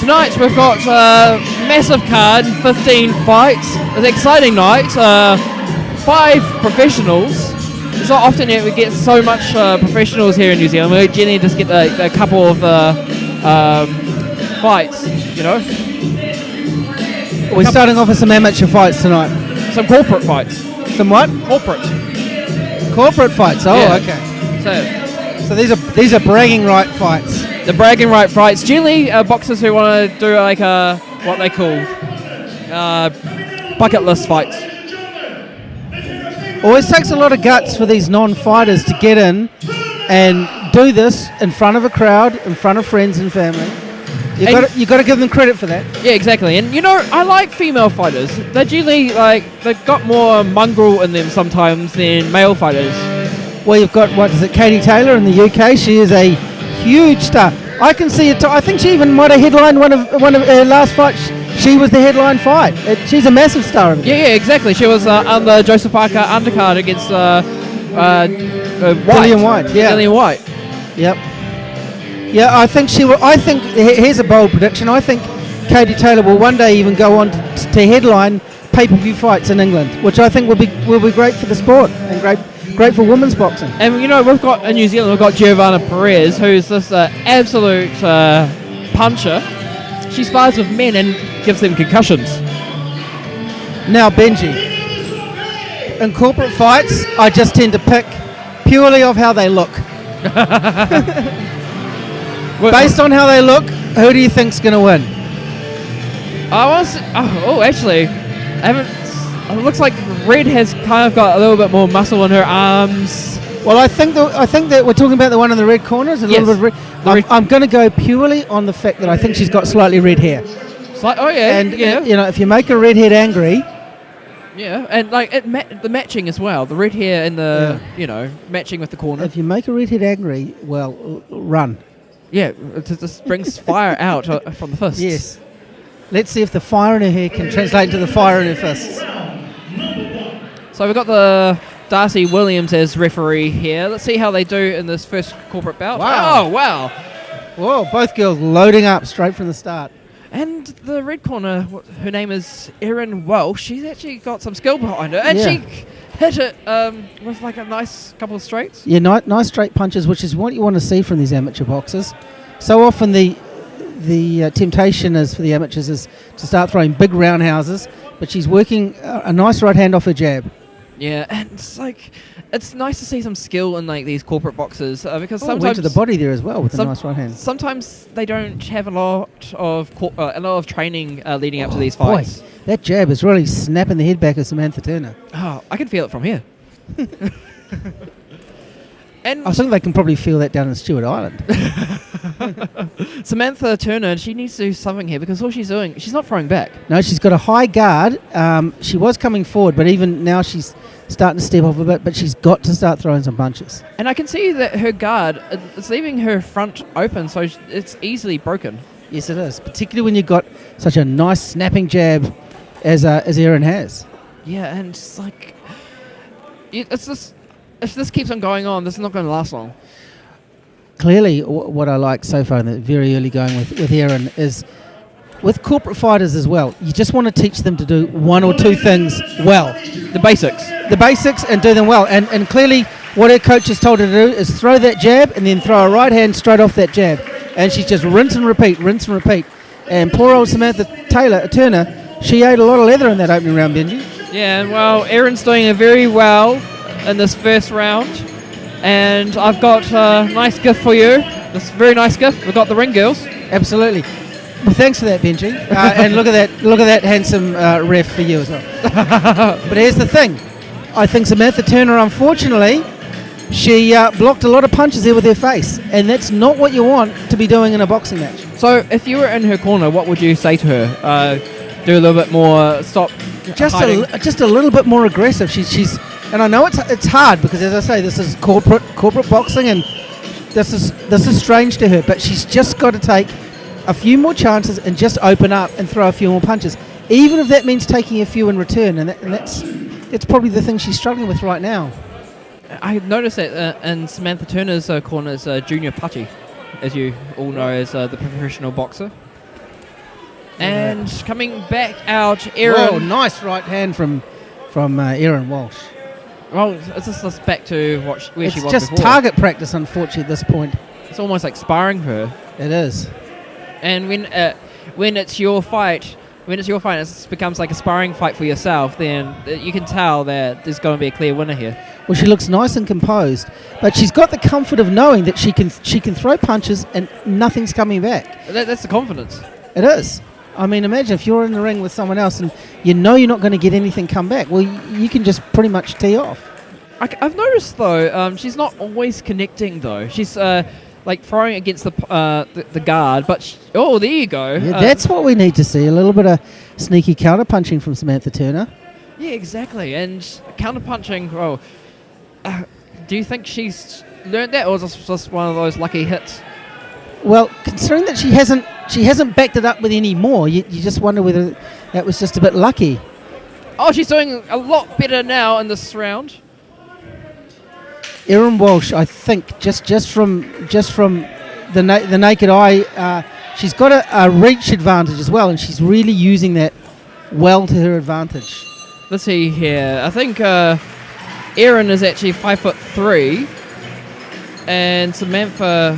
tonight we've got a massive card, 15 fights. It's an exciting night. 5 professionals. It's not often that we get so much professionals here in New Zealand. We generally just get a couple of fights, you know. We're starting off with some amateur fights tonight. Some corporate fights. Some what? Corporate fights. Oh, Yeah. Okay. So these are bragging right fights. The bragging right fights. Generally, boxers who want to do like what they call bucket list fights. Always takes a lot of guts for these non-fighters to get in and do this in front of a crowd, in front of friends and family. You got to give them credit for that. Yeah, exactly. And you know, I like female fighters. They're generally they've got more mongrel in them sometimes than male fighters. Well, you've got Katie Taylor in the UK. She is a huge star. I can see it. I think she even might have headlined one of her last fights. She was the headline fight. She's a massive star over there. Yeah, exactly. She was on the Joseph Parker undercard against Dillian White. Yeah. Dillian White. Yep. Yeah, I think she will. I think here's a bold prediction. I think Katie Taylor will one day even go on to headline pay-per-view fights in England, which I think will be great for the sport and great for women's boxing. And you know, we've got in New Zealand, we've got Giovanna Perez, who's this absolute puncher. She spars with men and gives them concussions. Now, Benji, in corporate fights, I just tend to pick purely of how they look. Based on how they look, who do you think's going to win? Actually, I haven't. It looks like Red has kind of got a little bit more muscle in her arms. Well, I think that we're talking about the one in the red corner. Is a little bit red. I'm going to go purely on the fact that I think she's got slightly red hair. And you know, if you make a redhead angry. Yeah, and like the matching as well, the red hair and the matching with the corner. If you make a redhead angry, well, run. Yeah, it just brings fire out from the fists. Yes. Let's see if the fire in her hair can translate into the fire in her fists. So we've got the Darcy Williams as referee here. Let's see how they do in this first corporate bout. Wow. Oh, wow. Whoa, both girls loading up straight from the start. And the red corner, her name is Erin Walsh. She's actually got some skill behind her. And she hit it with like a nice couple of straights. Yeah, nice straight punches, which is what you want to see from these amateur boxers. So often the temptation is for the amateurs is to start throwing big roundhouses, but she's working a nice right hand off her jab. Yeah, and it's nice to see some skill in like these corporate boxers because sometimes went to the body there as well with a nice right hand. Sometimes they don't have a lot of training leading up to these fights. Boy, that jab is really snapping the head back of Samantha Turner. Oh, I can feel it from here. And I think they can probably feel that down in Stewart Island. Samantha Turner, she needs to do something here because all she's doing, she's not throwing back. No, she's got a high guard. She was coming forward, but even now she's starting to step off a bit, but she's got to start throwing some punches. And I can see that her guard, it's leaving her front open, so it's easily broken. Yes, it is, particularly when you've got such a nice snapping jab as Erin has. Yeah, and it's like, it's just, if this keeps on going on, this is not going to last long. Clearly, what I like so far in the very early going with Erin is with corporate fighters as well, you just want to teach them to do one or two things well. The basics. And do them well. And clearly what her coach has told her to do is throw that jab and then throw a right hand straight off that jab. And she's just rinse and repeat. And poor old Samantha Turner, she ate a lot of leather in that opening round, Benji. Yeah, well, Erin's doing it very well in this first round. And I've got a nice gift for you. This very nice gift. We've got the ring girls. Absolutely. Well, thanks for that, Benji. And look at that handsome ref for you as well. But here's the thing. I think Samantha Turner, unfortunately, she blocked a lot of punches there with her face. And that's not what you want to be doing in a boxing match. So if you were in her corner, what would you say to her? Do a little bit more, stop hiding? Just a little bit more aggressive. She's and I know it's hard because, as I say, this is corporate boxing, and this is strange to her. But she's just got to take a few more chances and just open up and throw a few more punches, even if that means taking a few in return. And that's probably the thing she's struggling with right now. I noticed that in Samantha Turner's corner is Junior Putty, as you all know, as the professional boxer. And coming back out, Erin. Whoa, nice right hand from Erin Walsh. Well, it's just back to where she was It's just before. target practice, unfortunately, at this point. It's almost like sparring her. It is. And when it's your fight, it becomes like a sparring fight for yourself. Then you can tell that there's going to be a clear winner here. Well, she looks nice and composed, but she's got the comfort of knowing that she can throw punches and nothing's coming back. That's the confidence. It is. I mean, imagine if you're in the ring with someone else and you know you're not going to get anything come back. Well, you can just pretty much tee off. I've noticed though, she's not always connecting though. She's like throwing against the guard, but there you go. Yeah, that's what we need to see. A little bit of sneaky counter punching from Samantha Turner. Yeah, exactly. And counter punching. Well, do you think she's learned that, or is this just one of those lucky hits? Well, considering that she hasn't backed it up with any more, you just wonder whether that was just a bit lucky. Oh, she's doing a lot better now in this round. Erin Walsh, I think, just from the naked eye, she's got a reach advantage as well, and she's really using that well to her advantage. Let's see here. I think Erin is actually 5'3", and Samantha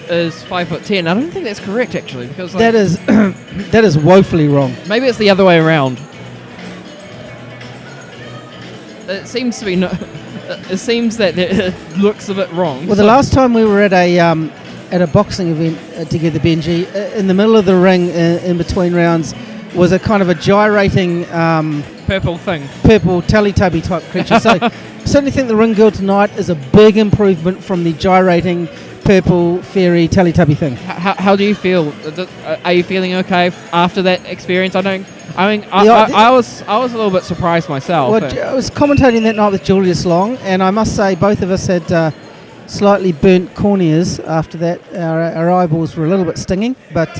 is 5'10". I don't think that's correct actually, because that is that is woefully wrong. Maybe it's the other way around. It seems to be it seems that it looks a bit wrong. Well, the last time we were at a boxing event together, Benji, in the middle of the ring, in between rounds, was a kind of a gyrating purple Teletubby type creature. So certainly think the ring girl tonight is a big improvement from the gyrating purple fairy Teletubby thing. How do you feel? Are you feeling okay after that experience? I was a little bit surprised myself. Well, I was commentating that night with Julius Long, and I must say both of us had slightly burnt corneas after that. Our eyeballs were a little bit stinging, but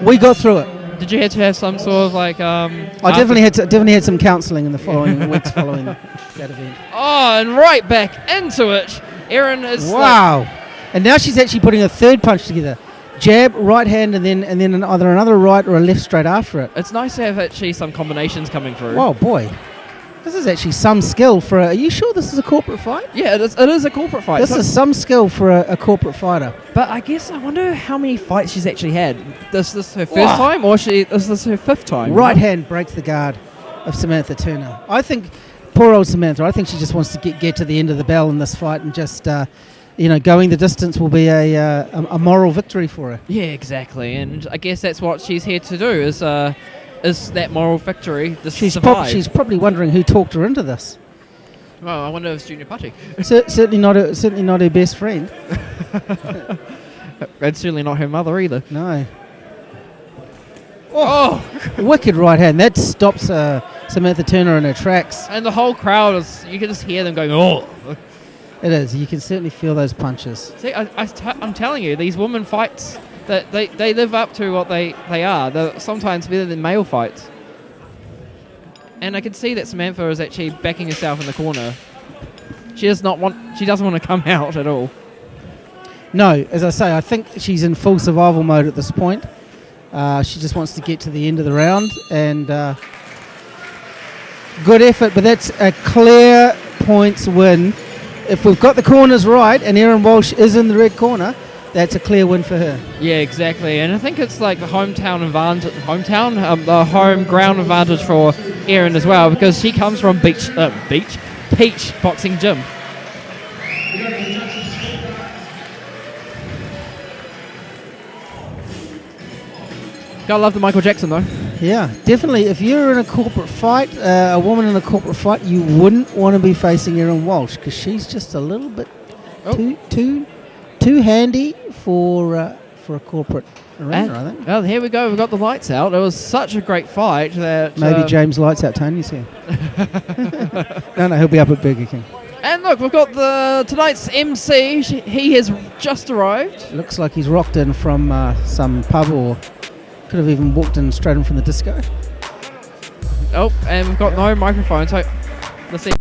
we got through it. Did you have to have some sort of like? I definitely had some counselling in the following weeks following that event. Oh, and right back into it. Erin is wow, and now she's actually putting a third punch together. Jab, right hand, and then either another right or a left straight after it. It's nice to have actually some combinations coming through. Oh boy, this is actually some skill for a... Are you sure this is a corporate fight? Yeah, it is a corporate fight. This is some skill for a corporate fighter. But I guess I wonder how many fights she's actually had. Is this her first time, or is this her fifth time? Right hand breaks the guard of Samantha Turner. I think, poor old Samantha, I think she just wants to get to the end of the bell in this fight and just... going the distance will be a moral victory for her. Yeah, exactly, and I guess that's what she's here to do is that moral victory. She's probably wondering who talked her into this. Well, I wonder if it's Junior Putty. Certainly not her best friend. And certainly not her mother either. No. Oh, wicked right hand. That stops Samantha Turner in her tracks. And the whole crowd you can just hear them going, oh. It is. You can certainly feel those punches. See, I'm telling you, these women fights, that they live up to what they are. They're sometimes better than male fights. And I can see that Samantha is actually backing herself in the corner. She doesn't want to come out at all. No, as I say, I think she's in full survival mode at this point. She just wants to get to the end of the round, and good effort, but that's a clear points win. If we've got the corners right and Erin Walsh is in the red corner, that's a clear win for her. Yeah, exactly. And I think it's like the the home ground advantage for Erin as well, because she comes from Peach Boxing Gym. Gotta love the Michael Jackson though. Yeah, definitely. If you're in a corporate fight, a woman in a corporate fight, you wouldn't want to be facing Erin Walsh because she's just a little bit too handy for a corporate arena, I think. Well, here we go. We've got the lights out. It was such a great fight that maybe James lights out Tony's here. No, he'll be up at Burger King. And look, we've got tonight's MC. He has just arrived. Looks like he's rocked in from some pub, or could have even walked in straight in from the disco. Oh, and we've got no microphone, so let's see.